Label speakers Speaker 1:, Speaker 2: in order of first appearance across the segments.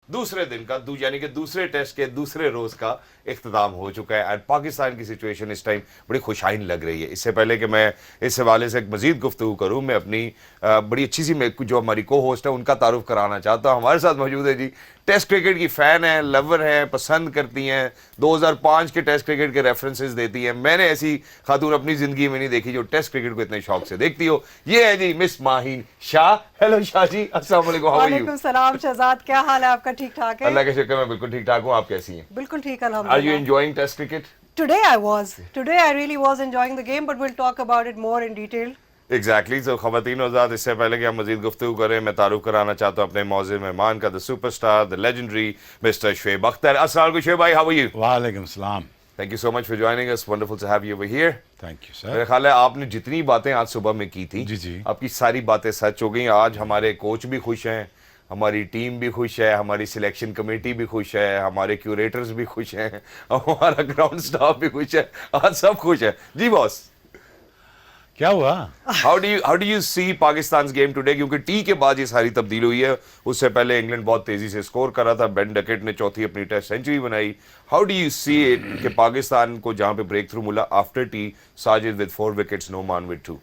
Speaker 1: दूसरे दिन का यानी कि दूसरे टेस्ट के दूसरे रोज का इख्तिताम हो चुका है एंड पाकिस्तान की सिचुएशन इस टाइम बड़ी खुशाइन लग रही है। इससे पहले कि मैं इस हवाले से एक मजीद गुफ्तगू करूं, मैं अपनी बड़ी अच्छी सी जो हमारी को होस्ट है उनका तारुफ कराना चाहता हूं। हमारे साथ मौजूद है जी, टेस्ट क्रिकेट की फ़ैन है, लवर है, पसंद करती हैं, 2005 के टेस्ट क्रिकेट के रेफरेंसेस देती हैं। मैंने ऐसी खातून अपनी ज़िंदगी में नहीं देखी जो टेस्ट क्रिकेट को इतने शौक से देखती हो। ये है जी मिस माहीन शाह। हेलो शाह जी, अस्सलाम वालेकुम, हाउ आर यू?
Speaker 2: वालेकुम सलाम शहजाद, क्या हाल है आपका? ठीक ठाक है?
Speaker 1: अल्लाह के शुक्र, मैं बिल्कुल ठीक ठाक हूँ। आप कैसी हैं?
Speaker 2: बिल्कुल ठीक,
Speaker 1: आर यू
Speaker 2: अल्हम्दुलिल्लाह।
Speaker 1: Enjoying test cricket?
Speaker 2: Today I really was enjoying the game, but we'll talk about it more in detail.
Speaker 1: Exactly. तो ख़वातीन हज़रात, इससे पहले कि हम मज़ीद गुफ्तगू करें, मैं तारुफ कराना चाहता हूँ अपने मौज़ूद मेहमान का, the superstar, the legendary mister Shoaib Akhtar. अस्सलाम वालेकुम शुएब भाई, हाउ आर यू?
Speaker 3: वालेकुम सलाम।
Speaker 1: Thank you so much for joining us, wonderful to have you over here.
Speaker 3: Thank you
Speaker 1: मेरा
Speaker 3: सर।
Speaker 1: ख्याल है आपने जितनी बातें आज सुबह में की थी,
Speaker 3: जी जी।
Speaker 1: आपकी सारी बातें सच हो गई। आज हमारे कोच भी खुश हैं, हमारी टीम भी खुश है, हमारी सिलेक्शन कमेटी भी खुश है, हमारे क्यूरेटर्स भी खुश हैं, हमारा ग्राउंड स्टाफ भी खुश है, आज सब खुश है जी बॉस।
Speaker 3: क्या हुआ?
Speaker 1: How do you see Pakistan game today? क्योंकि टी के बाद ये सारी तब्दीली हुई है। उससे पहले इंग्लैंड बहुत तेजी से स्कोर कर रहा था, बेन डकेट ने चौथी अपनी टेस्ट सेंचुरी बनाई। How do you see it कि पाकिस्तान को जहां पे ब्रेक थ्रू मिला after T, Sajid with 4 wickets, Noman with 2?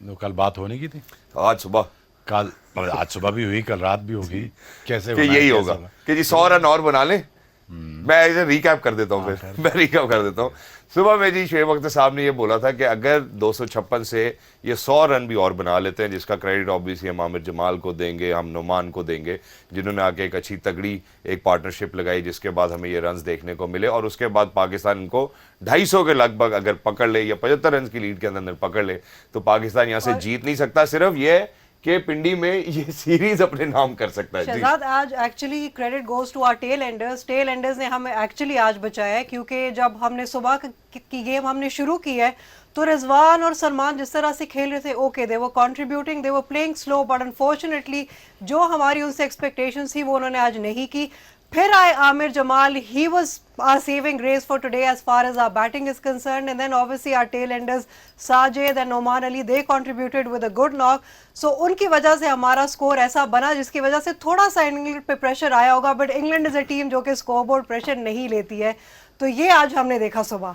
Speaker 3: तो कल बात होने की थी।
Speaker 1: आज सुबह
Speaker 3: आज सुबह भी हुई, कल रात भी होगी। कैसे
Speaker 1: कि
Speaker 3: होना है,
Speaker 1: यही
Speaker 3: कैसे
Speaker 1: होगा
Speaker 3: होगा?
Speaker 1: कि जी 100 रन और बना लें। मैं इसे रिकैप कर देता हूँ, फिर मैं रिकैप कर देता हूँ। सुबह में जी शुएब अख्तर साहब ने ये बोला था कि अगर 256 से ये 100 रन भी और बना लेते हैं, जिसका क्रेडिट ऑब्वियसली हम आमिर जमाल को देंगे, हम नोमान को देंगे, जिन्होंने आके एक अच्छी तगड़ी एक पार्टनरशिप लगाई, जिसके बाद हमें ये रन्स देखने को मिले। और उसके बाद पाकिस्तान इनको 250 के लगभग अगर पकड़ ले या 75 रन की लीड के अंदर पकड़ ले, तो पाकिस्तान यहाँ से जीत नहीं सकता। सिर्फ ये कि पिंडी में ये सीरीज अपने नाम कर सकता है जी।
Speaker 2: शहजाद, आज actually credit goes to our tail enders ने हमें एक्चुअली आज बचाया है, क्योंकि जब हमने सुबह की गेम हमने शुरू की है तो रिजवान और सलमान जिस तरह से खेल रहे थे, ओके दे वो कंट्रीब्यूटिंग, दे वो प्लेइंग स्लो, बट अनफॉर्चुनेटली जो हमारी उनसे एक्सपेक्टेशंस थी वो उन्होंने आज नहीं की। फिर आए Aamir Jamal, he was our saving grace for today as far as our batting is concerned, and then obviously our tail enders Sajid and Noman Ali, they contributed with a good knock, so उनकी वजह से हमारा score ऐसा बना जिसकी वजह से थोड़ा सा इंग्लैंड पे प्रेशर आया होगा, but England is a team जो कि स्कोरबोर्ड प्रेशर नहीं लेती है, तो ये आज हमने देखा सुबह।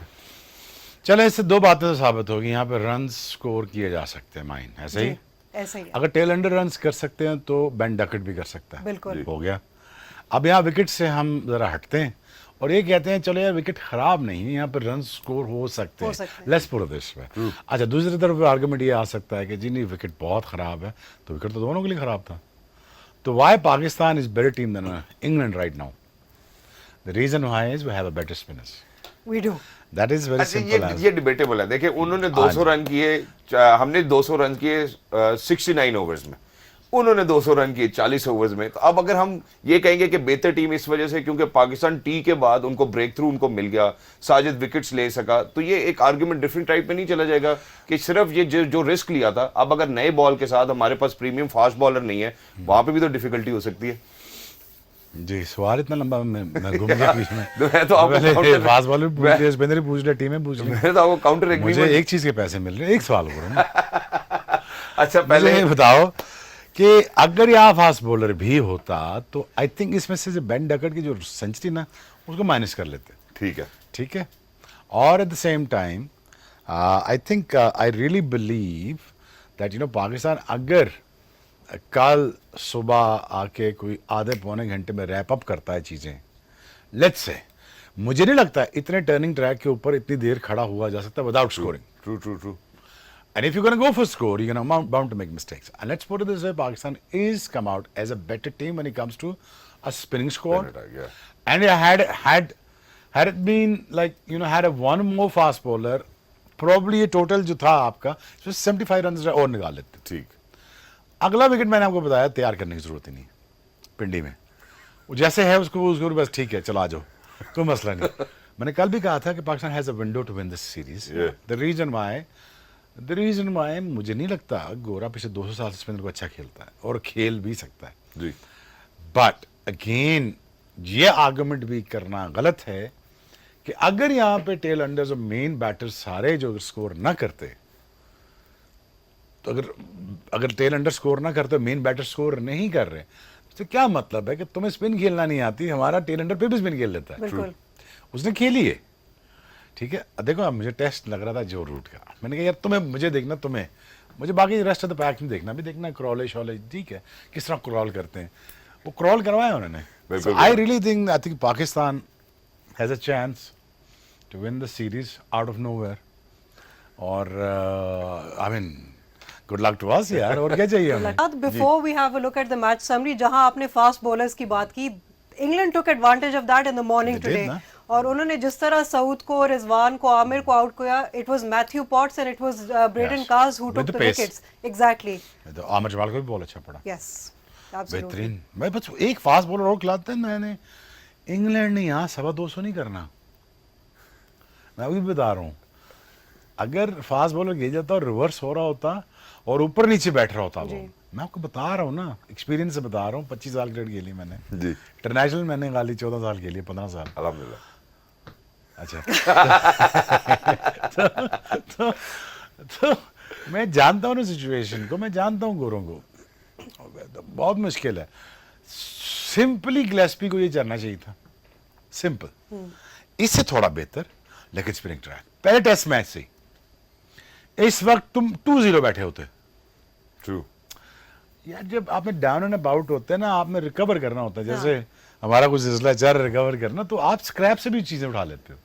Speaker 3: चले, इससे दो बातें तो साबित होगी। यहाँ पे रन स्कोर किए जा सकते हैं, माइन ऐसे ही।
Speaker 2: ऐसे ही है।
Speaker 3: अगर टेल अंडर रन कर सकते हैं तो बेन डकेट भी कर सकता है।
Speaker 2: बिल्कुल।
Speaker 3: हो गया। अब यहाँ विकेट से हम जरा हटते हैं और ये कहते हैं चलो यार विकेट खराब नहीं है, यहाँ पे रन स्कोर हो सकते हैं, let's put it this way. अच्छा, दूसरी तरफ आर्गुमेंट ये आ सकता है कि जी नहीं, विकेट बहुत खराब है, तो विकेट तो दोनों के लिए खराब था। तो why Pakistan is better team than England right now? The reason why is we have a better spinners.
Speaker 2: We do.
Speaker 3: That is very simple.
Speaker 1: ये डिबेटेबल है। देखिए, उन्होंने 200 रन किए, हमने 200 रन किए 69 ओवर्स में, उन्होंने 200 रन किए 40 ओवर्स में। तो अब अगर हम ये कहेंगे कि बेहतर टीम इस वजह से क्योंकि पाकिस्तान टी के बाद उनको ब्रेक थ्रू उनको मिल गया, साजिद विकेट्स ले सका, तो ये एक आर्गुमेंट डिफरेंट टाइप में नहीं चला जाएगा कि सिर्फ ये जो रिस्क लिया था, अब अगर नए बॉल के साथ हमारे पास प्रीमियम फास्ट बॉलर नहीं है, वहां पे भी तो डिफिकल्टी हो सकती है
Speaker 3: जी। सवाल इतना लंबा, मैं घूम गया बीच में।
Speaker 1: मैं तो आपको
Speaker 3: फास्ट बॉलर पूछ लिया, स्पिनर पूछ लिया, टीमें पूछ ली।
Speaker 1: मैंने तो आपको काउंटर
Speaker 3: मुझे एक चीज के पैसे मिल रहे हैं, एक सवाल करो ना।
Speaker 1: अच्छा, पहले
Speaker 3: ये बताओ कि अगर यहाँ फास्ट बॉलर भी होता तो आई थिंक इसमें से जो बेन डकेट की जो सेंचुरी ना, उसको माइनस कर लेते।
Speaker 1: ठीक है,
Speaker 3: ठीक है। और at the same time I think I really believe that Pakistan अगर कल सुबह आके कोई आधे पौने घंटे में रैप अप करता है चीज़ें, लेट्स से, मुझे नहीं लगता इतने टर्निंग ट्रैक के ऊपर इतनी देर खड़ा हुआ जा सकता without scoring.
Speaker 1: True true true.
Speaker 3: And if you're going to go for score, you're going to bound to make mistakes. And let's put it this way, Pakistan is come out as a better team when it comes to a spinning squad.
Speaker 1: Yeah.
Speaker 3: And had it been like, had a one more fast bowler, probably ये total जो था आपका, इसमें 75 runs और निकाल लेते।
Speaker 1: ठीक।
Speaker 3: अगला विकेट मैंने आपको बताया तैयार करने की जरूरत ही नहीं पिंडी में, वो जैसे है उसको बस ठीक है, चलो आ जाओ, कोई मसला नहीं। मैंने कल भी कहा था कि Pakistan has a window to win this series. The reason why मुझे नहीं लगता गोरा पिछले 200 साल से स्पिनर को अच्छा खेलता है और खेल भी सकता है
Speaker 1: जी।
Speaker 3: बट अगेन ये आर्गुमेंट भी करना गलत है कि अगर यहाँ पे टेल अंडर्स और मेन बैटर्स सारे जो स्कोर ना करते, तो अगर टेल अंडर स्कोर ना करते, मेन बैटर स्कोर नहीं कर रहे, उससे क्या मतलब है कि तुम्हें स्पिन खेलना नहीं आती, हमारा टेल एंडर पे भी स्पिन खेल लेता है।
Speaker 2: बिल्कुल
Speaker 3: उसने खेली है, ठीक है। अब देखो, अब मुझे टेस्ट लग रहा था जो रूट का, मैंने कहा यार तुम्हें, मुझे देखना, तुम्हें, मुझे बाकी रेस्ट ऑफ द पैक नहीं देखना, भी देखना क्रॉले शॉले, ठीक है, किस तरह क्रॉल करते हैं, वो क्रॉल करवाया उन्होंने।
Speaker 1: बिल्कुल।
Speaker 3: I really think, I think Pakistan has a chance to win the series out of nowhere, और I mean good luck to us यार, और क्या चाहिए हमें।
Speaker 2: Before we have a look at the match summary, जहां आपने फास्ट बॉलर्स की बात की, England took advantage of that in the morning
Speaker 3: They did
Speaker 2: today,
Speaker 3: ना।
Speaker 2: और उन्होंने जिस तरह सऊद को, रिजवान को, आमिर को आउट किया, it was Matthew Potts and it was Brydon
Speaker 3: Yes.
Speaker 2: Carse who
Speaker 3: With
Speaker 2: took
Speaker 3: the
Speaker 2: the
Speaker 3: pace.
Speaker 2: Wickets. Exactly,
Speaker 3: तो आमिर जमाल को भी बॉल अच्छा पड़ा,
Speaker 2: यस, एब्सोल्युटली।
Speaker 3: बेहतरीन। मैं बस एक फास्ट बॉलर और खिलाते हैं, मैंने इंग्लैंड ने यहाँ 250 नहीं करना, मैं अभी बता रहा हूँ। अगर फास्ट बॉलर गिर जाता और रिवर्स हो रहा होता और ऊपर नीचे बैठ रहा होता वो, मैं आपको बता रहा हूँ ना, एक्सपीरियंस से बता रहा हूँ, 25 साल क्रिकेट खेली मैंने
Speaker 1: जी,
Speaker 3: इंटरनेशनल, मैंने खाली 14 साल खेली, 15 साल।
Speaker 1: अल्हम्दुलिल्लाह।
Speaker 3: अच्छा तो मैं जानता हूँ ना सिचुएशन को, मैं जानता हूँ गोरों को, तो बहुत मुश्किल है। सिंपली गिलेस्पी को ये करना चाहिए था, सिंपल, इससे थोड़ा बेहतर, लेकिन स्पिनिंग ट्रैक पहले टेस्ट मैच से इस वक्त तुम 2-0 बैठे होते
Speaker 1: ट्रू।
Speaker 3: यार। जब आप में डाउन एंड अबाउट होते हैं ना, आप में रिकवर करना होता है, जैसे हमारा कुछ सिलसिला चल रिकवर करना, तो आप स्क्रैप से भी चीजें उठा लेते हो,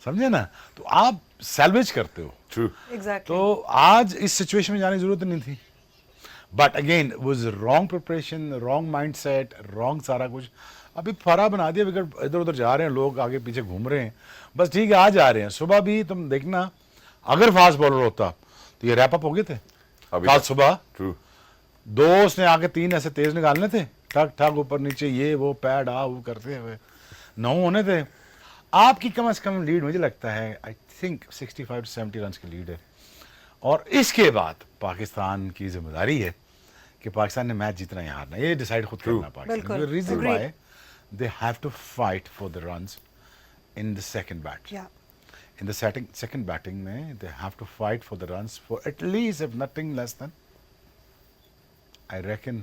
Speaker 3: समझे ना, तो आप सैल्वेज करते हो।
Speaker 1: ट्रू।
Speaker 2: एग्जैक्टली।
Speaker 3: तो आज इस सिचुएशन में जाने की जरूरत नहीं थी, but again was wrong preparation, wrong mindset, wrong सारा कुछ। अभी फरा बना दिया, विकेट इधर उधर जा रहे हैं, लोग आगे पीछे घूम रहे हैं, बस ठीक है, आ जा रहे हैं। सुबह भी तुम देखना, अगर फास्ट बॉलर होता तो ये रैप अप हो गए थे
Speaker 1: अभी
Speaker 3: कल
Speaker 1: तक।
Speaker 3: सुबह।
Speaker 1: ट्रू।
Speaker 3: 2 उसने आके 3 ऐसे तेज निकालने थे, ठक ठक ऊपर नीचे, ये वो पैड वो करते हुए 9 होने थे। आपकी कम से कम लीड मुझे लगता है, आई थिंक 65 to 70 रन की लीड है, और इसके बाद पाकिस्तान की जिम्मेदारी है कि पाकिस्तान ने मैच जीतना या हारना, ये डिसाइड खुद करना
Speaker 2: बिल्कुल,
Speaker 3: Pakistan. Reason
Speaker 2: agreed.
Speaker 3: Why they have to fight for the runs in the second bat.
Speaker 2: या
Speaker 3: In the second batting में they have to fight for the runs for at least, if nothing less than, I reckon,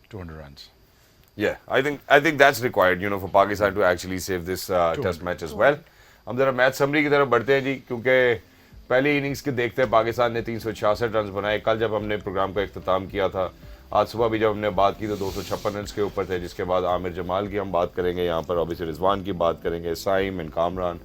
Speaker 3: 200 runs.
Speaker 1: Yeah, I think that's required, you know, for Pakistan to actually save this test match as well. हम जरा match summary की तरफ बढ़ते हैं जी, क्योंकि पहली innings के देखते हैं पाकिस्तान ने 366 रन बनाए। कल जब हमने प्रोग्राम का इख्तिताम किया था, आज सुबह भी जब हमने बात की तो 256 रन के ऊपर थे, जिसके बाद आमिर जमाल की हम बात करेंगे, यहाँ पर ऑब्वियसली रिजवान की बात करेंगे, साइम एंड कामरान,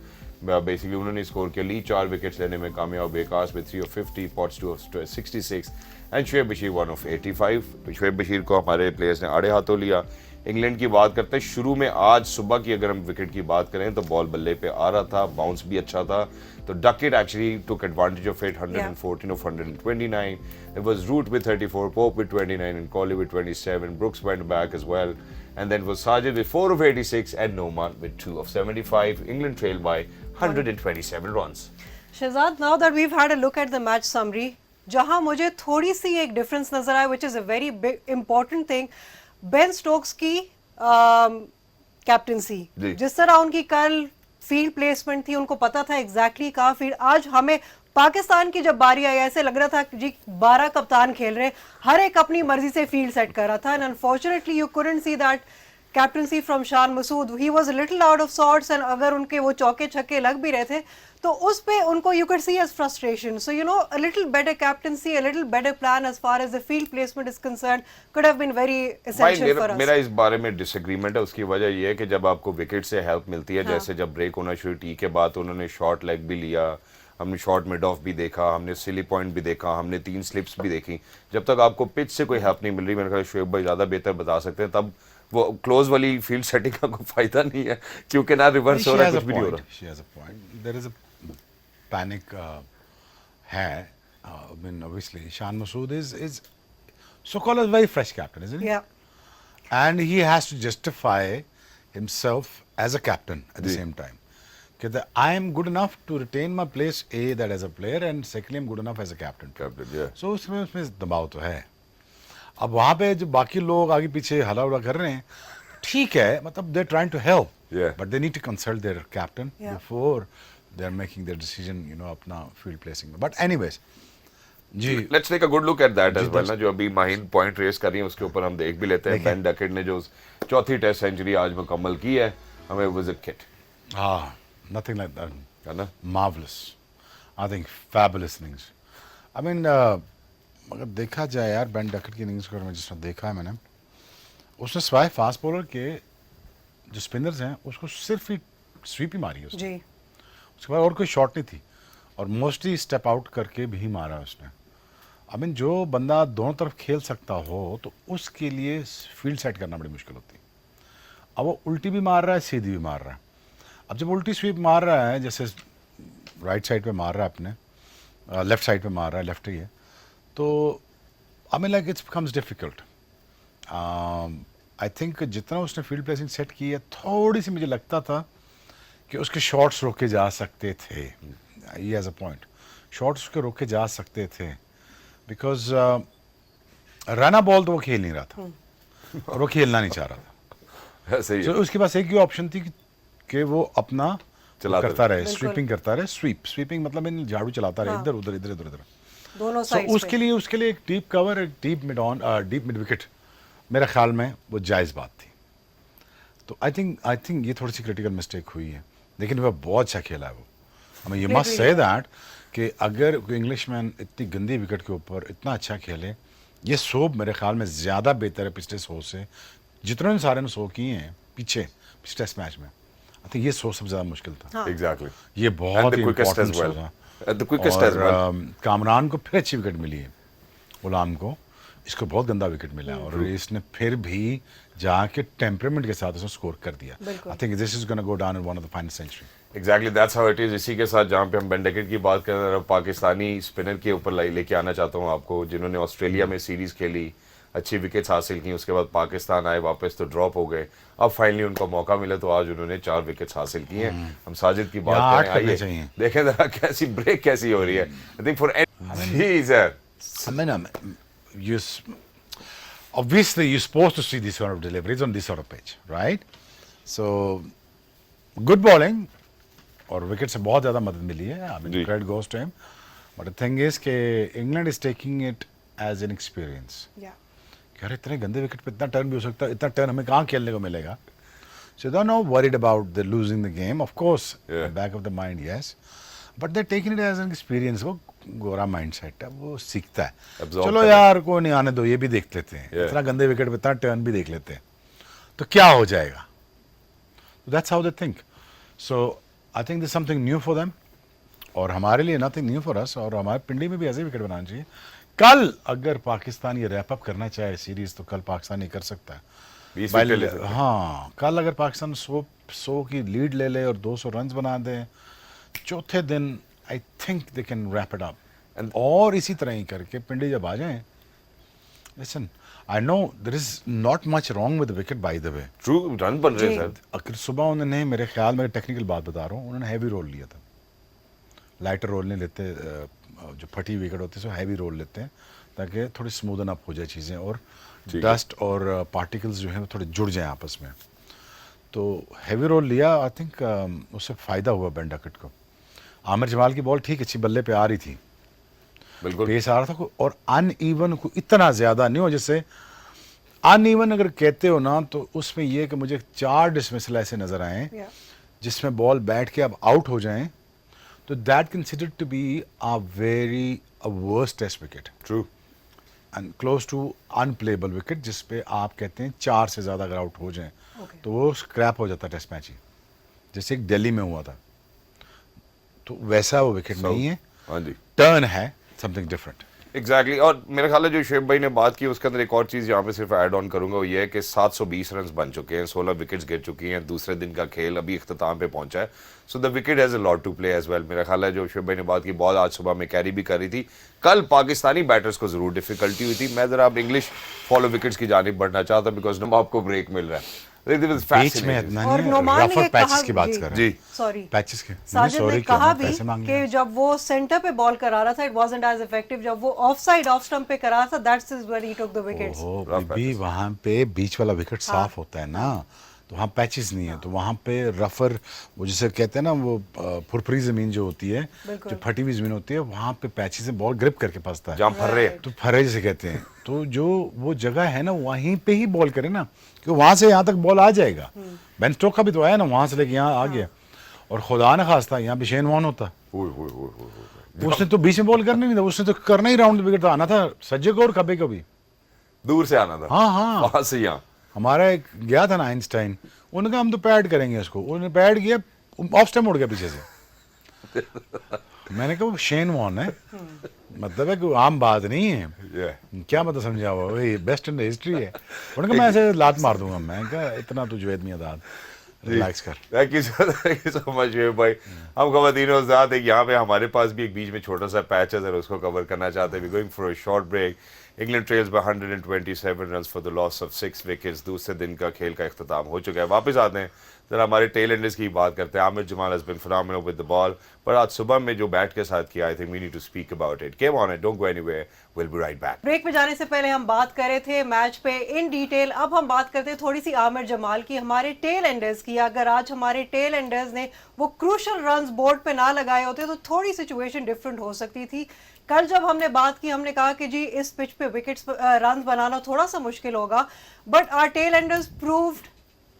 Speaker 1: बेसिकली उन्होंने स्कोर किया। ली 4 विकेट्स लेने में कामयाब, बेकास with 3 of 50, Potts 2 of 66 and Shoaib Bashir 1 of 85। Shoaib Bashir को हमारे प्लेयर्स ने आड़े हाथों लिया। इंग्लैंड की बात करते हैं, शुरू में आज सुबह की अगर हम विकेट की बात करें तो बॉल बल्ले पे आ रहा था, बाउंस भी अच्छा था, तो Duckett actually took advantage of it, 114 of 129. It was Root with 34, Pope with 29 and Colley with 27. Brooks went back as well, and then was Sajid with 4 of 86 and Noman with 2 of 75. England trailed by 127 runs.
Speaker 2: Shehzad, now that we've had a look at the match summary, जहां मुझे थोड़ी सी एक difference नजर आया, which is a very big important thing, Ben Stokes की captaincy,
Speaker 1: जी।
Speaker 2: जिस तरह उनकी कल फील्ड प्लेसमेंट थी, उनको पता था एग्जैक्टली कहाँ फील्ड। आज हमें पाकिस्तान की जब बारी आई, ऐसे लग रहा था कि जी 12 कप्तान खेल रहे हैं, हर एक अपनी मर्जी से फील्ड सेट कर रहा था, and unfortunately you couldn't see that captaincy from Shan Masood. He was a little out of sorts, and अगर उनके वो चौके छक्के लग भी रहे थे तो उस पे उनको you can see as frustration. So you know, a little better captaincy, a little better plan as far as the field placement is concerned could have been very
Speaker 1: भाई
Speaker 2: एसेंशियल फॉर अस।
Speaker 1: मेरा इस बारे में disagreement है। उसकी वजह यह है कि जब आपको विकेट से हेल्प मिलती है, जैसे जब ब्रेक होना शुरू, टी के बाद उन्होंने शॉर्ट लेग भी लिया, हमने शॉर्ट मिड ऑफ भी देखा, हमने सिली पॉइंट भी देखा, हमने 3 स्लिप्स भी देखी। जब तक आपको पिच से कोई हेल्प नहीं मिल रही, मेरे ख्याल शुएब भाई ज़्यादा बेहतर बता सकते हैं, तब वो क्लोज वाली फील्ड सेटिंग का कोई फायदा नहीं है, क्योंकि ना रिवर्स हो रहा है, कुछ भी नहीं हो रहा।
Speaker 3: She has a point. There is a panic है. I mean, obviously, Shan Masood is so-called a very fresh captain, isn't he?
Speaker 2: Yeah.
Speaker 3: And he has to justify himself as a captain at the
Speaker 1: ji.
Speaker 3: same time. That I am good enough to retain my place, A, that as a player, and secondly, I'm good enough as a captain.
Speaker 1: Captain, yeah.
Speaker 3: So उसमें दबाव तो है. अब वहाँ पे जो बाकी लोग आगे पीछे हला उड़ा कर रहे हैं, ठीक है, मतलब they're trying to help,
Speaker 1: Yeah.
Speaker 3: but they need to consult their captain
Speaker 2: Yeah.
Speaker 3: before they're making their decision, you know, अपना field placing. But anyways, जी
Speaker 1: let's take a good look at that as well ना, जो अभी Mahin point race कर रही है उसके ऊपर हम देख भी लेते हैं। बेन डकेट ने जो चौथी टेस्ट सेंचुरी आज मुकम्मल की है, हमें वाज अ किट,
Speaker 3: हाँ, नथिंग लाइक दैट,
Speaker 1: है ना।
Speaker 3: Marvellous, I think fabulous innings. I mean अगर देखा जाए यार बेन डकेट की इनिंग्स को, मैं जिसमें देखा है मैंने, उसने सिवाय फास्ट बॉलर के जो स्पिनर्स हैं उसको सिर्फ ही स्वीप ही मारी है उसने,
Speaker 2: जी
Speaker 3: उसके बाद और कोई शॉट नहीं थी, और मोस्टली स्टेप आउट करके भी मारा है उसने। आई मीन जो बंदा दोनों तरफ खेल सकता हो तो उसके लिए फील्ड सेट करना बड़ी मुश्किल होती है। अब वो उल्टी भी मार रहा है, सीधी भी मार रहा है। अब जब उल्टी स्वीप मार रहा है, जैसे राइट साइड पे मार रहा है अपने, लेफ्ट साइड पे मार रहा है, लेफ्ट ही है, तो I mean like it's becomes difficult. I think जितना उसने फील्ड प्लेसिंग सेट की है, थोड़ी सी मुझे लगता था कि उसके शॉट्स रोके जा सकते थे। ये एज अ पॉइंट, शॉट्स उसके रोके जा सकते थे, बिकॉज रना बॉल तो वो खेल नहीं रहा था और वो खेलना नहीं चाह रहा था।
Speaker 1: सही है।
Speaker 3: तो उसके पास एक ही ऑप्शन थी कि वो अपना
Speaker 1: चलाता
Speaker 3: करता रहे,
Speaker 2: बिल्कुल।
Speaker 3: स्वीपिंग करता रहे, स्वीपिंग मतलब इन झाड़ू चलाता रहे,
Speaker 2: हाँ।
Speaker 3: इधर उधर इधर इधर उधर।
Speaker 2: दोनों
Speaker 3: तो
Speaker 2: साइड
Speaker 3: उसके लिए एक डीप कवर, एक deep mid on, deep mid wicket, मेरे ख्याल में वो जायज़ बात थी। तो आई थिंक ये थोड़ी सी क्रिटिकल मिस्टेक हुई है, लेकिन वह बहुत अच्छा खेला है वो। हमें ये मस्ट से दैट कि अगर कोई इंग्लिशमैन इतनी गंदी विकेट के ऊपर इतना अच्छा खेले, ये सोब मेरे ख्याल में ज़्यादा बेहतर है पिछले 100 से, जितने सारे ने 100 किए हैं पिछले टेस्ट मैच में। आई थिंक ये 100 सबसे ज़्यादा मुश्किल था।
Speaker 2: हाँ।
Speaker 1: एग्जैक्टली,
Speaker 3: ये बहुत ही
Speaker 1: quickest as
Speaker 3: important
Speaker 1: well.
Speaker 3: था।
Speaker 1: The quickest as well.
Speaker 3: और कामरान को फिर अच्छी विकेट मिली है, गुलाम को, इसको बहुत गंदा विकेट मिला है, और इसने फिर भी जाके टेम्परामेंट के साथ उसने स्कोर कर दिया।
Speaker 2: बिल्कुल।
Speaker 3: I think this is gonna go down in one of the final century.
Speaker 1: Exactly that's how it is. इसी के साथ जहाँ पे हम बेन डकेट की बात कर रहे हैं, पाकिस्तानी स्पिनर के ऊपर लेके आना चाहता हूँ आपको, जिन्होंने ऑस्ट्रेलिया में सीरीज खेली, अच्छी विकेट्स हासिल की, उसके बाद पाकिस्तान आए वापस तो ड्रॉप हो गए, अब फाइनली उनको मौका मिला तो आज उन्होंने 4 विकेट्स हासिल की हैं। हम साजिद की बात
Speaker 3: यहाँ
Speaker 1: करें,
Speaker 3: 8 करने
Speaker 1: आइए
Speaker 3: चाहिए।
Speaker 1: देखें जरा कैसी ब्रेक कैसी हो रही है। I think for
Speaker 3: I mean, obviously you're supposed to see this sort of deliveries on this sort of pitch, right? So good bowling, और विकेट से बहुत ज़्यादा मदद मिली है। I mean,
Speaker 1: ji.
Speaker 3: credit goes to him. But the thing is कि England is taking it as an experience. कि यार इतने गंदे विकेट पे इतना टर्न भी हो सकता है, इतना टर्न हमें कहाँ खेलने को मिलेगा? So they're not worried about the losing the game. Of course,
Speaker 1: Yeah.
Speaker 3: back of the mind, yes. But they're taking it as an experience. वो गोरा माइंडसेट है, वो सीखता है।
Speaker 1: Absorb
Speaker 3: चलो
Speaker 1: कर
Speaker 3: यार कोई नहीं, आने दो, ये भी देख लेते हैं।
Speaker 1: Yeah.
Speaker 3: इतना गंदे विकेट पे इतना टर्न भी देख लेते हैं, तो क्या हो जाएगा? That's how they think. So I think there's something new for them. और हमारे लिए nothing new for us, और हमारे पिंडी में भी ऐसे विकेट बनाना चाहिए। कल अगर पाकिस्तान ये रैप अप करना चाहे सीरीज, तो कल पाकिस्तान ये कर सकता है।
Speaker 1: 20
Speaker 3: By-
Speaker 1: विकेट ले सकते हैं।
Speaker 3: हाँ, कल अगर पाकिस्तान 100 की लीड ले ले और 200 रन बना दे, चौथे दिन I think they can wrap it up.
Speaker 1: And-
Speaker 3: और इसी तरह ही करके पिंडी जब आ जाएं, listen, I know there is not much wrong with wicket, by the way.
Speaker 1: True run बन रहे हैं
Speaker 2: जी।
Speaker 1: सर।
Speaker 3: अगर सुबह उन्होंने, मेरे ख्याल में टेक्निकल बात बता रहा हूँ, उन्होंने हैवी रोल लिया था। लाइटर रोल नहीं लेते, जो फटी विकेट होती है सो हैवी रोल लेते हैं, ताकि थोड़ी स्मूदन अप हो जाए चीज़ें, और
Speaker 1: ठीक है।
Speaker 3: डस्ट और पार्टिकल्स जो हैं वो थोड़े जुड़ जाएं आपस में। तो हैवी रोल लिया, आई थिंक उससे फ़ायदा हुआ बेन डकेट को। आमिर जमाल की बॉल ठीक अच्छी बल्ले पे आ रही थी,
Speaker 1: बिल्कुल
Speaker 3: पेस आ रहा था, और अनइवन को इतना ज़्यादा नहीं हो, जैसे अनइवन अगर कहते हो ना, तो उसमें यह कि मुझे 4 डिसमिसल ऐसे नज़र आए जिसमें बॉल बैठ के अब आउट हो जाएं, तो that considered to be a very worst test wicket
Speaker 1: true.
Speaker 3: And close to unplayable wicket, जिस पे आप कहते हैं 4 से ज़्यादा अगर आउट हो जाएं
Speaker 2: Okay.
Speaker 3: तो वो स्क्रैप हो जाता है टेस्ट मैच ही, जैसे एक दिल्ली में हुआ था। तो वैसा वो विकेट नहीं है,
Speaker 1: हाँ जी
Speaker 3: टर्न है, समथिंग डिफरेंट।
Speaker 1: एग्जैक्टली और मेरे ख्याल है जो शुएब भाई ने बात की उसके अंदर एक और चीज़ यहाँ पे सिर्फ ऐड ऑन करूंगा, वो ये है कि 720 रन बन चुके हैं, 16 विकेट्स गिर चुकी हैं, दूसरे दिन का खेल अभी इख्तिताम पे पहुंचा है। So the wicket has a lot to play as well. मेरा ख्याल है जो शुएब भाई ने बात की, बॉल आज सुबह में कैरी भी कर रही थी। कल पाकिस्तानी बैटर्स को जरूर डिफिकल्टी हुई थी। मैं जरा अब इंग्लिश फॉलो विकेट्स की जानिब बढ़ना चाहता हूँ, बिकॉज नम आपको ब्रेक मिल रहा है।
Speaker 3: बीच में
Speaker 1: Fascinating.
Speaker 3: इतना
Speaker 2: और
Speaker 3: नहीं,
Speaker 2: नोमान ने
Speaker 3: रफर
Speaker 2: ये
Speaker 3: पैचेस
Speaker 2: कहा,
Speaker 3: की बात
Speaker 2: जी,
Speaker 3: कर रहे
Speaker 1: जी।
Speaker 3: हैं।
Speaker 2: सॉरी
Speaker 3: पैचेस के,
Speaker 2: साजिद ने
Speaker 3: sorry
Speaker 2: कहा
Speaker 3: क्या,
Speaker 2: भी
Speaker 3: पैसे मांगे
Speaker 2: कि
Speaker 3: हैं।
Speaker 2: जब वो सेंटर पे बॉल करा रहा था, इट वाजंट एज इफेक्टिव। जब वो ऑफ साइड ऑफ स्टंप पे करा था, that's when he took the wickets.
Speaker 3: ओहो,
Speaker 1: Rough
Speaker 3: बीबी, वहाँ पे बीच वाला विकेट साफ होता है ना, तो वहाँ पैचेस नहीं है, तो वहाँ पे रफर, वो जिसे कहते हैं ना, वो फुरफुरी ज़मीन जो होती है, जो फटी हुई ज़मीन होती है, वहाँ पे पैचेस से बॉल ग्रिप करके फंसता है,
Speaker 1: जहाँ फर्रे
Speaker 3: तो फर्रे जिसे कहते हैं। तो जो वो जगह है ना, वहीं पे ही बॉल करे ना, क्योंकि वहाँ से यहाँ तक बॉल आ जाएगा। बेन स्टोक का भी तो आया ना, वहाँ से लेके यहाँ आ गया, और खुदा न खास्ता यहाँ पे शेन वॉर्न होता, उसने तो बीच में बॉल करना नहीं था, उसने तो करना ही राउंड विकेट, तो आना था सज्जे को और कभी कभी
Speaker 1: दूर से आना था।
Speaker 3: हाँ हाँ,
Speaker 1: वहां से यहाँ
Speaker 3: हमारा एक गया था ना आइंस्टाइन, उन्होंने कहा हम तो पैड करेंगे इसको, उन्होंने पैड किया, ऑफ स्टंप उड़ गया पीछे से। मैंने कहा वो शेन वॉर्न है, मतलब है कि आम बात नहीं है। क्या मतलब समझा हुआ, वही बेस्ट इन द हिस्ट्री है। उन्होंने कहा मैं ऐसे लात मार दूंगा। मैं कहा इतना तो जुवैद मियां रिलैक्स कर।
Speaker 1: थैंक यू सो मच भाई। हम खवातीन हज़रात, एक यहाँ पे हमारे पास भी एक बीच में छोटा सा पैच है, जरा उसको कवर करना चाहते हैं। We going for a short break. England trails by 127 runs for the loss of 6 wickets. दूसरे दिन का खेल का इख्तिताम हो चुका है। वापस आते हैं, जरा हमारे टेल एंडर्स की बात करते हैं। Aamir Jamal has been phenomenal with the ball, पर आज सुबह में जो बैट के साथ किया, I think we need to speak about it. Come on it, don't go anywhere, will be right back.
Speaker 2: Break में जाने से पहले हम बात कर रहे थे मैच पे इन डिटेल। अब हम बात करते हैं थोड़ी सी आमिर जमाल की, हमारे टेल एंडर्स की। अगर आज हमारे टेल एंडर्स ने वो क्रूशल रन्स बोर्ड पे ना लगाए होते तो थोड़ी सिचुएशन डिफरेंट हो सकती थी। कल जब हमने बात की, हमने कहा कि जी इस पिच पे विकेट्स रन बनाना थोड़ा सा मुश्किल होगा, but our tail enders proved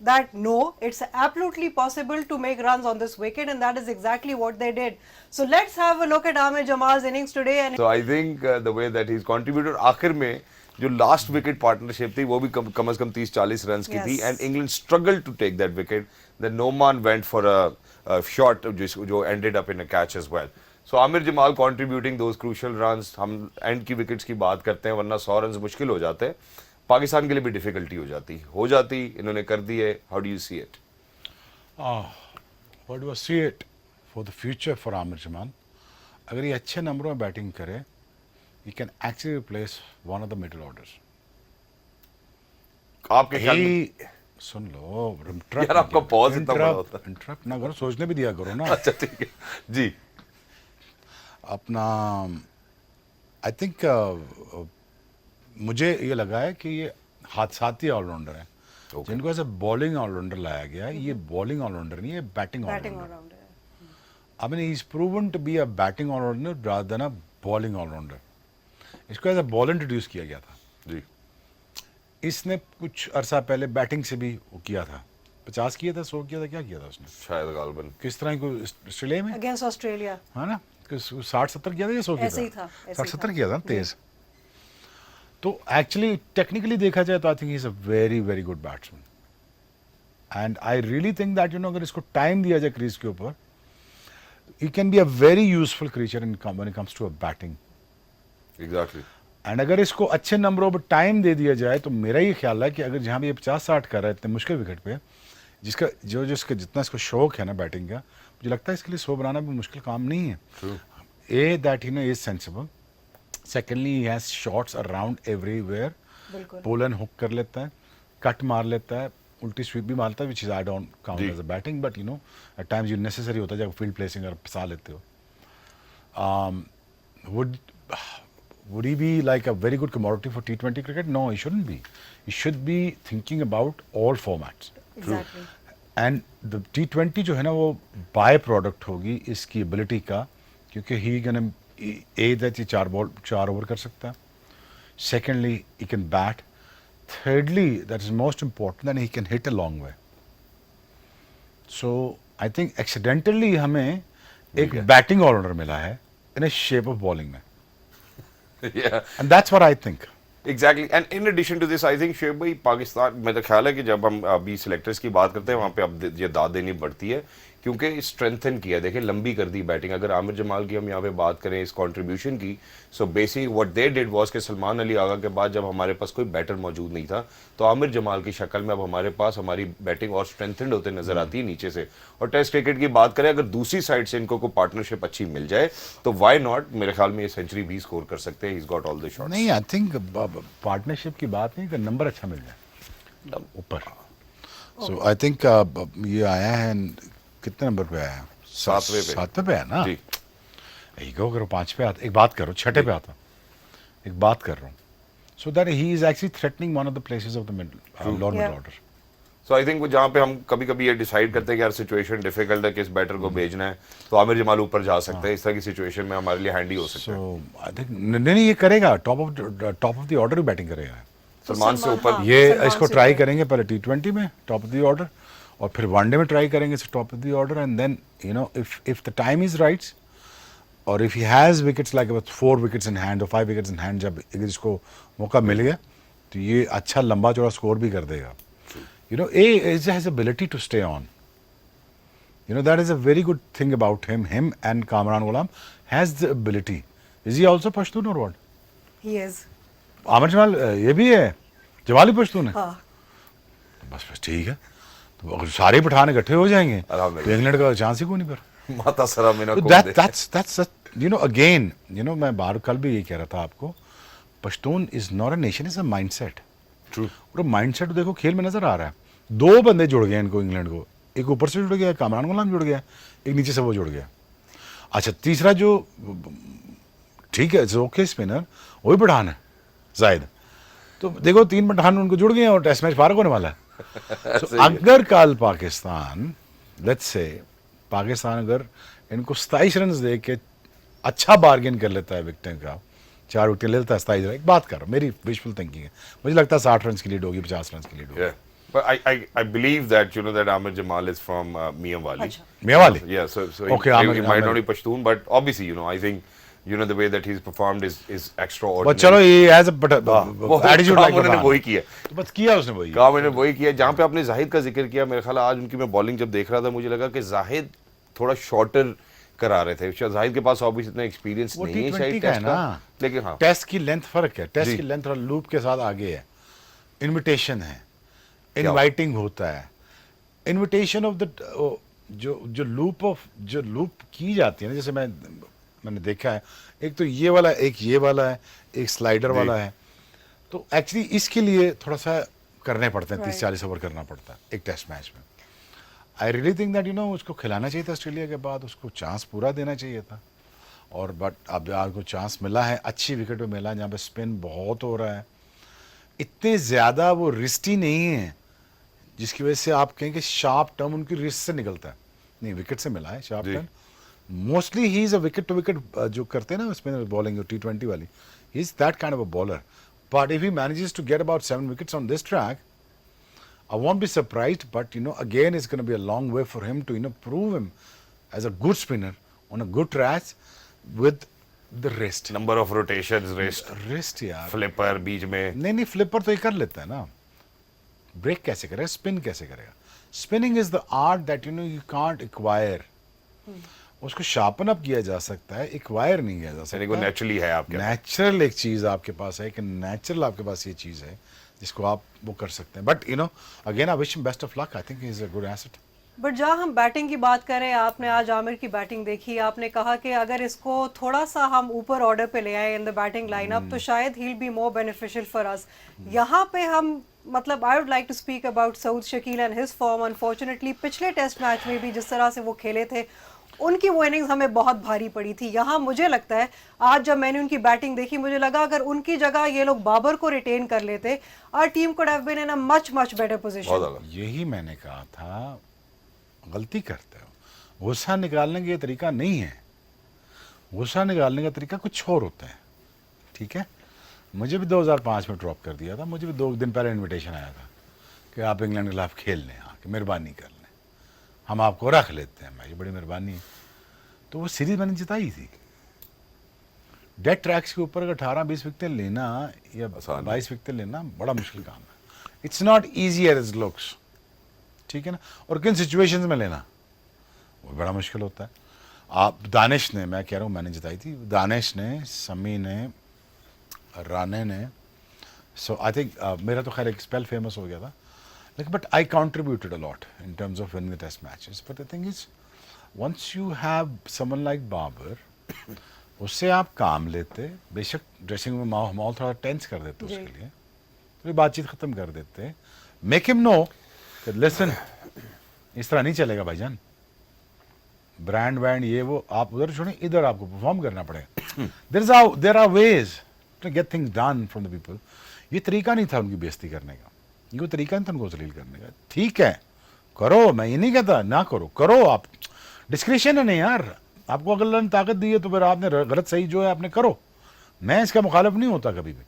Speaker 2: that no, it's absolutely possible to make runs on this wicket, and that is exactly what they did. So let's have a look at Amir Jamal's innings today. And
Speaker 1: so I think the way that he's contributed, आखिर में जो last wicket partnership थी वो भी कम से कम 30-40 run की थी, and England struggle to take that wicket. Then Noman went for a shot जो ended up in a catch as well. So Aamir Jamal contributing those crucial runs. हम एंड की विकेट्स की बात करते हैं, वरना 100 रन मुश्किल हो जाते हैं, पाकिस्तान के लिए भी डिफिकल्टी हो जाती। इन्होंने कर दी है। How do you see it?
Speaker 3: What do I see it for the future for Aamir Jamal? अगर ये अच्छे नंबरों में बैटिंग करे, he can actually replace one of the middle orders.
Speaker 1: आपके ख्याल में?
Speaker 3: सुन लो
Speaker 1: यार, आपका पॉज इतना बड़ा होता है।
Speaker 3: इंटरप्ट ना करो, सोचने भी दिया करो ना।
Speaker 1: अच्छा ठीक है जी।
Speaker 3: अपना आई थिंक मुझे ये लगा है कि ये हादसाती ऑलराउंडर है, जिनको ऐसे बॉलिंग ऑलराउंडर लाया गया है। ये बॉलिंग ऑलराउंडर नहीं है, batting allrounder. I mean he is proven to be a batting allrounder rather than a bowling allrounder. इसको एज अ बॉल इंट्रोड्यूस किया गया था
Speaker 1: जी।
Speaker 3: इसने कुछ अरसा पहले बैटिंग से भी वो किया था, 50 किया था, 100 किया था, क्या किया था उसने
Speaker 1: शायद गालबन।
Speaker 3: किस तरह को ऑस्ट्रेलिया में
Speaker 2: अगेंस्ट ऑस्ट्रेलिया,
Speaker 3: है ना, 60-70 किया था या 100 किया था?
Speaker 2: ऐसे ही था,
Speaker 3: 60-70 किया था तेज। तो एक्चुअली टेक्निकली देखा जाए तो I think he is a very very good batsman, and I really think that अगर इसको टाइम दिया जाए क्रीज के ऊपर, he can be a very useful creature in when it comes to a batting.
Speaker 1: Exactly.
Speaker 3: एंड अगर इसको अच्छे नंबरों पर टाइम दे दिया जाए तो मेरा ये ख्याल है कि अगर जहाँ भी ये 50-60 कर रहा है इतने मुश्किल विकेट पे, जिसका जिसका जितना इसको शौक है ना बैटिंग का, मुझे लगता है इसके लिए 100 बनाना भी मुश्किल काम नहीं है। A that he is sensible, secondly he has shots around everywhere, pull and hook कर लेता है, कट मार लेता है, उल्टी स्वीप भी मारता है, which is I don't count as a batting, but at times ये नेसेसरी होता है जब फील्ड प्लेसिंग अगर फंसा लेते हो। Would he be like a very good commodity for T20 cricket? No, he shouldn't be. He should be thinking about all formats.
Speaker 2: Exactly.
Speaker 3: And the T20 जो है ना वो बाय प्रोडक्ट होगी इसकी एबिलिटी का, क्योंकि ही गन ए दैट ये 4 over कर सकता है, secondly he can bat, thirdly that is most important that he can hit a long way. So I think accidentally हमें एक बैटिंग ऑलराउंडर मिला है in a shape of bowling में.
Speaker 1: Yeah.
Speaker 3: And that's what I think.
Speaker 1: Exactly. And in addition to this, I think शेब भाई, पाकिस्तान में तो ख्याल है कि जब हम अभी सिलेक्टर्स की बात करते हैं वहाँ पे अब ये दाद देनी पड़ती है, क्योंकि स्ट्रेंथन किया, देखें लंबी कर दी बैटिंग। अगर आमिर जमाल की हम यहाँ पे बात करें इस कंट्रीब्यूशन की, so basic what they did was कि सलमान अली आगा के बाद जब हमारे पास कोई बैटर मौजूद नहीं था, तो आमिर जमाल की शक्ल में अब हमारे पास हमारी बैटिंग और स्ट्रेंथनड होते नजर आती है नीचे से। और टेस्ट क्रिकेट की बात करें, अगर दूसरी साइड से इनको कोई पार्टनरशिप अच्छी मिल जाए तो वाई नॉट, मेरे ख्याल में ये सेंचुरी भी स्कोर कर सकते हैं। He is got all the shots.
Speaker 3: नहीं, आई थिंक पार्टनरशिप की बात नहीं, नंबर अच्छा मिल जाए ऊपर। सो आई थिंक ये आया है, कितने नंबर पे आया है? 7वें पे है ना जी। यही कहो, अगर 5 पे आता, एक बात करो 6 पे आता, एक बात कर रहा हूँ, so that he is actually threatening one of the places of the lower middle order.
Speaker 1: So I think जहाँ पे हम कभी कभी ये डिसाइड करते हैं कि यार सिचुएशन डिफिकल्ट है, किस बैटर को भेजना है, तो आमिर जमाल ऊपर जा सकते हैं, इस तरह की सिचुएशन में हमारे लिए हैंडी हो सकता है।
Speaker 3: सो आई थिंक नहीं ये करेगा, top of the order batting करेगा
Speaker 1: सलमान से ऊपर
Speaker 2: हाँ,
Speaker 3: ये
Speaker 2: सलमान
Speaker 3: इसको
Speaker 2: से
Speaker 3: ट्राई
Speaker 2: ऊपर।
Speaker 3: करेंगे पहले T20 में टॉप ऑफ द ऑर्डर, और फिर वनडे में ट्राई करेंगे top of the order, and then you know if the time is right और if he has wickets like about 4 wickets in hand और 5 विकेट्स इन हैंड, जब अगर इसको मौका मिल गया तो ये अच्छा लंबा चौड़ा स्कोर भी कर देगा। You know a has ability to stay on, you know, that is a very good thing about him and Kamran Ghulam has the ability. Is he also Pashtun or what?
Speaker 2: He is.
Speaker 3: Aamir Jamal ये भी है, जमाली पश्तून है।
Speaker 2: हाँ
Speaker 3: बस ठीक है, तो अगर सारे पठान इकट्ठे हो जाएंगे तो
Speaker 1: अल्हम्दुलिल्लाह।
Speaker 3: इंग्लैंड का चांस ही कोई नहीं पर।
Speaker 1: माता सरा में ना
Speaker 3: तो
Speaker 1: कौन दे।
Speaker 3: that's you know again, you know, मैं बाहर कल भी ये कह रहा था आपको, Pashtun is not a nation, is a mindset.
Speaker 1: True.
Speaker 3: और माइंडसेट देखो खेल में नजर आ रहा है, 2 बंदे जुड़ गए इनको इंग्लैंड को, एक ऊपर से जुड़ गया कामरान गुलाम जुड़ गया, एक नीचे से वो जुड़ गया। अच्छा तीसरा जो ठीक है ओके स्पिनर वही पठान है जायद, तो देखो 3 पठान उनको जुड़ गए और टेस्ट मैच फारग होने वाला है। So, अगर कल पाकिस्तान लेट्स से पाकिस्तान अगर इनको 27 रन दे के अच्छा बार्गेन कर लेता है विकेट का, 4 विकेट ले लेता है 27 रन, एक बात कर मेरी विजुअल थिंकिंग है, मुझे लगता है 60 रन की लीड होगी, 50 रन की लीड होगी।
Speaker 1: Yeah. But I believe that you know that Amir Jamal is from Mianwali.
Speaker 2: अच्छा।
Speaker 3: Mianwali?
Speaker 1: Yeah, so
Speaker 3: Okay,
Speaker 1: he
Speaker 3: Amir-
Speaker 1: might
Speaker 3: Amir-
Speaker 1: not be Pashtun, but obviously you know I think you know the way that he's performed is extraordinary.
Speaker 3: बस चलो ये as
Speaker 1: वो
Speaker 3: attitude
Speaker 1: काम
Speaker 3: like
Speaker 1: उन्होंने वही किया।
Speaker 3: तो बस किया उसने वही।
Speaker 1: काम उन्होंने वही किया। जहाँ पे आपने जाहिद का जिक्र किया, मेरे ख्याल आज उनकी मैं बॉलिंग जब देख रहा था मुझे लगा कि जाहिद थोड़ा शॉर्टर करा रहे थे, शायद जाहिद के पास ऑब्वियस इतना एक्सपीरियंस
Speaker 3: वो
Speaker 1: नहीं है
Speaker 3: T20
Speaker 1: शायद
Speaker 3: का है
Speaker 1: टेस्ट
Speaker 3: ना,
Speaker 1: का, लेकिन हाँ
Speaker 3: टेस्ट की लेंथ फर्क है, टेस्ट
Speaker 1: जी।
Speaker 3: की लेंथ और लूप के साथ आगे है, इनविटेशन है, इनवाइटिंग होता है, इनविटेशन ऑफ द जो लूप की जाती है ना, जैसे मैंने देखा है, एक तो ये वाला, एक ये वाला है, एक स्लाइडर वाला है, तो एक्चुअली इसके लिए थोड़ा सा करने पड़ते हैं, 30-40 ओवर करना पड़ता है एक टेस्ट मैच में। आई really think that you know उसको खिलाना चाहिए था ऑस्ट्रेलिया के बाद, उसको चांस पूरा देना चाहिए था, और बट अब आपको चांस मिला है, अच्छी विकेट पे मिला है जहाँ पे स्पिन बहुत हो रहा है, इतने ज़्यादा वो रिस्टी नहीं है जिसकी वजह से आप कहें कि शार्प टर्न उनकी रिस्ट से निकलता है, नहीं विकेट से मिला है शार्प
Speaker 1: जी।
Speaker 3: Turn. Mostly he is a wicket to wicket जो करते हैं ना स्पिनर बॉलिंग T20 वाली, he is that kind of a bowler, but if he manages to get about 7 wickets on this track, I won't be surprised, but you know, again, it's going to be a long way for him to, you know, prove him as a good spinner on a good track with the wrist.
Speaker 1: Number of rotations, rest,
Speaker 3: Wrist यार,
Speaker 1: flipper बीच में,
Speaker 3: नहीं flipper तो ये कर लेता है ना, break कैसे करेगा, स्पिन कैसे करेगा? Spinning is the art that you know you can't acquire, उसको शार्पन अप किया जा सकता है, एक्वायर नहीं किया जा
Speaker 1: यानी वो
Speaker 3: सकता।
Speaker 1: नेचुरली है आपके पास।
Speaker 3: नेचुरल एक चीज आपके पास है, कि नेचुरल आपके पास ये चीज है जिसको आप वो कर सकते हैं, but you know again I wish him best of luck, I think he is a good asset.
Speaker 2: But जहाँ हम बैटिंग की बात करें, आपने आज आमिर की बैटिंग देखी, आपने कहा कि अगर इसको थोड़ा सा हम ऊपर ऑर्डर पे ले आए इन द बैटिंग लाइनअप तो शायद he will be more beneficial for us. यहाँ पे हम मतलब I would like to speak about Saud Shakeel and his form. Unfortunately पिछले टेस्ट मैच में भी जिस तरह से वो खेले थे, उनकी वो इनिंग्स हमें बहुत भारी पड़ी थी। यहाँ मुझे लगता है आज जब मैंने उनकी बैटिंग देखी, मुझे लगा अगर उनकी जगह ये लोग बाबर को रिटेन कर लेते, our team could have been in a much better
Speaker 1: बहुत
Speaker 2: पोजीशन।
Speaker 1: ज़्यादा।
Speaker 3: यही मैंने कहा था, गलती करते हो, गुस्सा निकालने का ये तरीका नहीं है, गुस्सा निकालने का तरीका कुछ और होता है, ठीक है? मुझे भी 2005 में ड्रॉप कर दिया था, मुझे भी 2 दिन पहले इनविटेशन आया था कि आप इंग्लैंड के खिलाफ खेल लें, आके मेहरबानी कर लें, हम आपको रख लेते हैं, भाई बड़ी मेहरबानी है। तो वो सीरीज मैंने जिताई थी। डेड ट्रैक्स के ऊपर अगर 18-20 विकेटें लेना या
Speaker 1: आसान
Speaker 3: 22 विकेटें लेना बड़ा मुश्किल काम है, it's not easy as looks, ठीक है ना? और किन सिचुएशंस में लेना वो बड़ा मुश्किल होता है। आप दानिश ने, मैं कह रहा हूँ मैंने जिताई थी, दानिश ने, समी ने, राने ने, सो आई थिंक मेरा तो खैर एक स्पेल फेमस हो गया था, लेकिन but I contributed a lot in terms of winning the test matches. But the thing is once you have someone like Babar, उससे आप काम लेते, बेशक ड्रेसिंग में माहौल थोड़ा टेंस कर देते उसके लिए, थोड़ी बातचीत ख़त्म कर देते, मेक हिम नो कि लिसन इस तरह नहीं चलेगा भाईजान, ब्रांड वैंड ये वो आप उधर छोड़ें, इधर आपको परफॉर्म करना पड़ेगा। There are ways to get things done from the people. ये तरीका नहीं था उनकी बेइज्जती करने का, ये कोई तरीका नहीं था उनको जलील करने का। ठीक है, करो, मैं ये नहीं कहता ना करो, करो आप, डिस्क्रिप्शन है नहीं यार, आपको अगर अल्लाह ने ताकत दी है तो फिर आपने गलत सही जो है आपने करो, मैं इसका मुखालिफ नहीं होता कभी भी।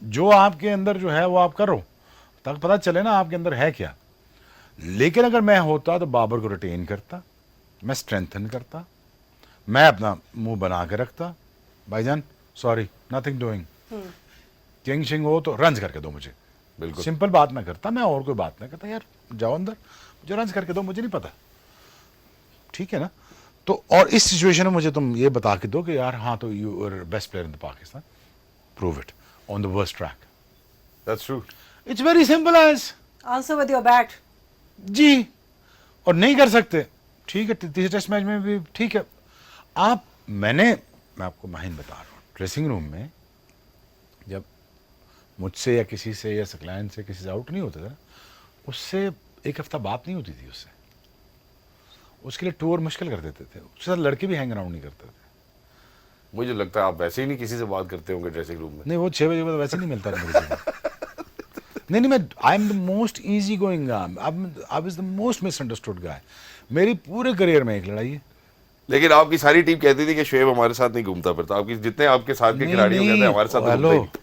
Speaker 3: जो आपके अंदर जो है वो आप करो ताकि पता चले ना आपके अंदर है क्या। लेकिन अगर मैं होता तो बाबर को रिटेन करता, मैं स्ट्रेंथन करता, मैं अपना मुंह बना के रखता, भाईजान सॉरी नथिंग डूइंग, किंग शिंग हो तो रन्स करके दो मुझे,
Speaker 1: बिल्कुल
Speaker 3: सिंपल बात मैं करता, मैं और कोई बात नहीं करता, यार जाओ अंदर मुझे रन्स करके दो, मुझे नहीं पता, ठीक है ना। तो और इस सिचुएशन में मुझे तुम ये बता के दो कि यार हाँ तो you are best player in the Pakistan, prove it on the worst track,
Speaker 1: that's true.
Speaker 3: It's very simple as
Speaker 2: answer with your bat.
Speaker 3: जी, और नहीं कर सकते ठीक है, तीसरे टेस्ट मैच में भी ठीक है आप, मैं आपको माहिन बता रहा हूँ, ड्रेसिंग रूम में जब मुझसे या किसी से या क्लाइंट से किसी से आउट नहीं होता था, उससे एक हफ्ता बात नहीं होती थी उससे, उसके लिए टूर मुश्किल कर देते थे, उसके साथ लड़के भी हैंग अराउंड नहीं करते थे।
Speaker 1: मुझे लगता है आप वैसे ही नहीं किसी से बात करते होंगे ड्रेसिंग रूम में।
Speaker 3: नहीं वो 6 बजे के बाद वैसे नहीं मिलता था मेरे से। नहीं मैं I am the most easy going I is the most misunderstood guy, मेरी पूरे करियर में एक लड़ाई है।
Speaker 1: लेकिन आपकी सारी टीम कहती थी कि शुएब हमारे साथ नहीं घूमता फिरता, आपकी जितने आपके साथ के खिलाड़ी हो गए थे हमारे साथ
Speaker 3: हेलो,
Speaker 1: घूमते ही।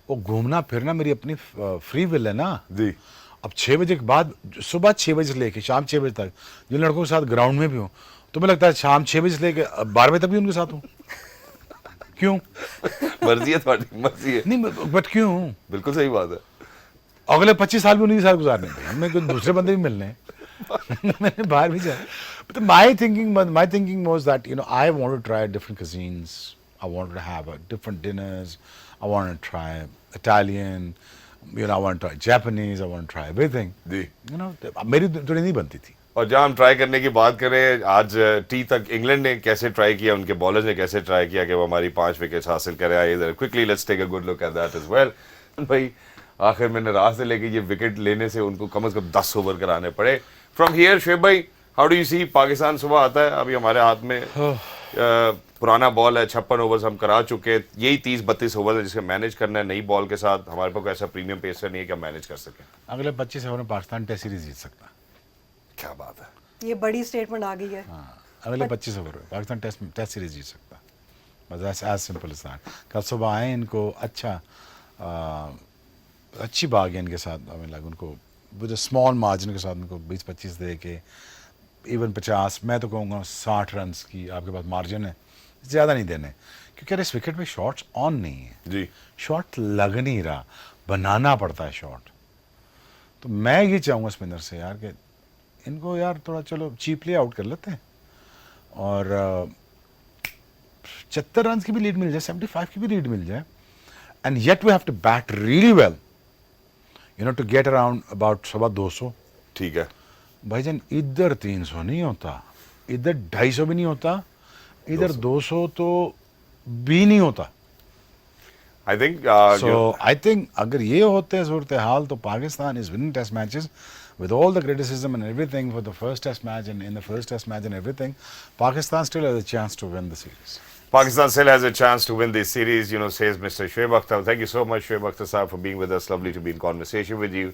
Speaker 3: वो घूमना फिरना मेरी अपनी फ्री विल है ना
Speaker 1: जी।
Speaker 3: अब 6 बजे के बाद, सुबह 6 बजे से लेके शाम 6 बजे तक जिन लड़कों के साथ ग्राउंड में भी हूँ, तो मुझे लगता है शाम 6 बजे से लेके 12 बजे तक भी उनके साथ हूँ। क्यों?
Speaker 1: मर्जी है तुम्हारी, मर्जी है।
Speaker 3: नहीं बट क्यों?
Speaker 1: बिल्कुल सही बात है।
Speaker 3: अगले 25 साल भी उन्हीं के साथ गुजारने हैं, हमें कुछ दूसरे बंदे भी मिलने हैं। मैंने बाहर भी जाए, but my thinking was that, you know, I wanted to try different cuisines, I wanted to have different dinners, I wanted to try Italian, you know, I wanted to try Japanese, I wanted to try everything.
Speaker 1: Ji.
Speaker 3: You know, मेरी थोड़ी नहीं बनती थी।
Speaker 1: और जहां हम try करने की बात करें, आज टी तक इंग्लैंड ने कैसे ट्राई किया, उनके बॉलर्स ने कैसे ट्राई किया कि वो हमारी 5 विकेट्स हासिल करें। आइए quickly let's take a good look at that as well. भाई आखिर में नाराज से लेके ये विकेट लेने से उनको कम से कम 10 ओवर कराने पड़े। फ्रॉम हियर शुएब भाई, how do you see, Pakistan सुबह आता है, अभी हमारे हाथ में पुराना बॉल है, 56 ओवर्स हम करा चुके, यही 30-32 ओवर है जिसके मैनेज करना है नई बॉल के साथ। हमारे पास कोई ऐसा प्रीमियम पेसर नहीं है कि हम मैनेज कर सकें।
Speaker 3: अगले 25 ओवर में पाकिस्तान टेस्ट सीरीज जीत सकता।
Speaker 1: क्या बात है,
Speaker 2: ये बड़ी स्टेटमेंट आ गई है।
Speaker 3: हाँ, अगले 25 ओवर में पाकिस्तान टेस्ट सीरीज जीत सकता, बस एज सिंपल एज दैट। कल सुबह आए इनको अच्छी बार्गेन के साथ, हमें लगा उनको वो जो स्मॉल मार्जिन के साथ उनको 20-25 दे के इवन 50, मैं तो कहूँगा 60 रन की आपके पास मार्जिन है, ज़्यादा नहीं देने, क्योंकि यार इस विकेट पे शॉट्स ऑन नहीं है
Speaker 1: जी।
Speaker 3: शॉट लग नहीं रहा, बनाना पड़ता है शॉट। तो मैं ये चाहूँगा स्पिनर से यार कि इनको यार थोड़ा चलो चीपली आउट कर लेते हैं और 76 रन की भी लीड मिल जाए, 75 की भी लीड मिल जाए, and yet we have to bat really well, you know, to get around about 250।
Speaker 1: ठीक है
Speaker 3: भाईजान, इधर 300 नहीं होता, इधर 250 भी नहीं होता, इधर 200 तो भी नहीं होता।
Speaker 1: I think
Speaker 3: so I think अगर ये होते हैं सूरत हाल तो Pakistan is winning test matches with all the criticism and everything for the first test match and in the first test match and everything, Pakistan still has a chance to win the series.
Speaker 1: Pakistan still has a chance to win this series, you know, says Mr. Shoaib Akhtar. Thank you so much, Shoaib Akhtar sahab, for being with us. Lovely to be in conversation with you.